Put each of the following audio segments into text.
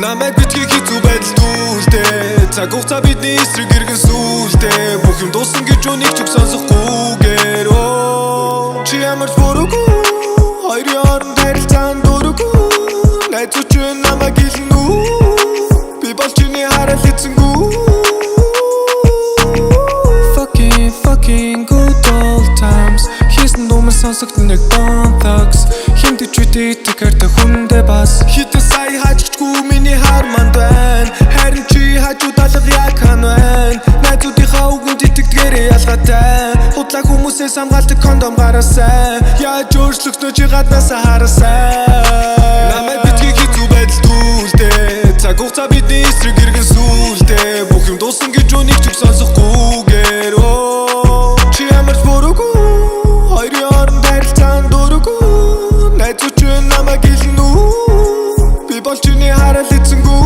Намайг битгий хэцүү байдалд үлдээ. Цаг хугацаа бидний эсрэг иргэн сүлдээ. Бүх юм дуусна гэж үнийг ч сонсохгүйгээр. Чи ямар ч буруугүй, хоёрын хооронд харилцаанд дургүй. Найзууд ч намайг хэлнэ үү, би бол чиний харал эцэнгүү. Fucking good old times. Хийсэн думаа сонсогдсон нэг Bone Thugs. Хинт ч үдээ карта хүндээ бас. Хитэ сая хаччихгүй миний харманд байна. Харин чи хажууд алга яг хан байна. Найзуудынхаа үгэнд итгэдгээрээ ялгаатай. Худлаа хүмүүсээс хамгаалдаг кондом гараасай. Яаж өөрчлөгднө чи гаднаасаа хараасай. Намайг битгий хэцүү байдалд үлдээ. Цаг хугацаа бидний эсрэг иргэн сүлдээ. Бүх юм дуусна гэж үнийг ч сонсохгүйгээр. Чи ямар ч буруугүй, хоёрын хооронд харилцаанд дургүй. Найзууд ч намайг хэлнэ үү, би бол чиний харал эцэнгүү.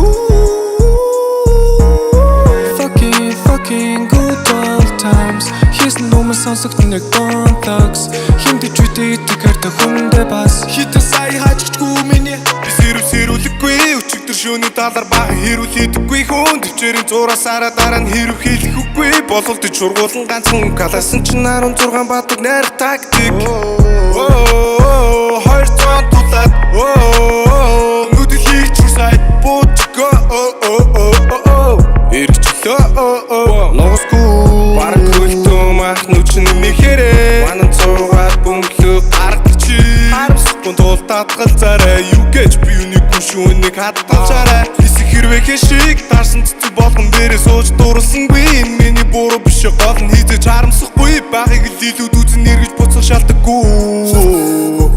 Fucking good old times. Хийсэн думаа сонсогдсон нэг Bone Thugs. Хинт ч үдээ карта хүндээ бас. Хитэ сая хаччихгүй миний. Би сэрүүлэггүй, өчигдөр шөнийн талаар баг хэрүүл хийдэггүй хүн. Төвчээрийн зураасаараа дараа нь хэрүү хийх үгүй. Бололт чургуулан ганцхан каласан чинь 16 бадаг найр тактик. Хоёр цаан тулаад нүдэл хийх чурсайд буучихо. Эргэчлөө ногосгүй бараг хөлтөө мах нүчин нэхэрээ. Манан цуугаад бөмбөлөө гардаг чи. Харамсахгүй тул татгалзаарай. Юу гэж би үнийгүй шүүнийг хадгалзаарай. Хэсэг хэрвээ хэшиг таарсан цэцэг болгон дээрээ сууж дурлсангүй. Энэ миний буруу биш гол нь хийжээж харамсахгүй. Багыг л илүүд үзэн эргэж буцах шаардлагагүй.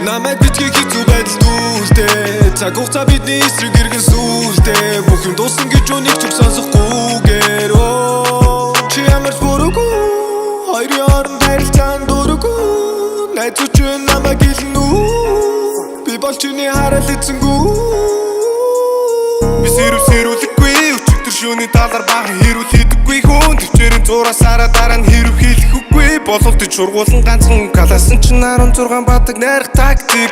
Намайг битгий хэцүү байдалд үлдээ. Цаг хугацаа бидний эсрэг иргэн сүлдээ. Бүх юм дуусна гэж үнийг ч сонсохгүйгээр. Чи ямар ч буруугүй, хоёрын хооронд харилцаанд дургүй. Найзууд ч намайг хэлнэ үү, би бол чиний харал эцэнгүү. Би сэрүүлэггүй, өчигдөр шөнийн талаар баг хэрүүл хийдэггүй хүн. Төвчээрийн зураасаараа дараа нь хэрүү хийх үгүй. Бололт чургуулан ганцхан каласан чинь 16 бадаг найр тактик.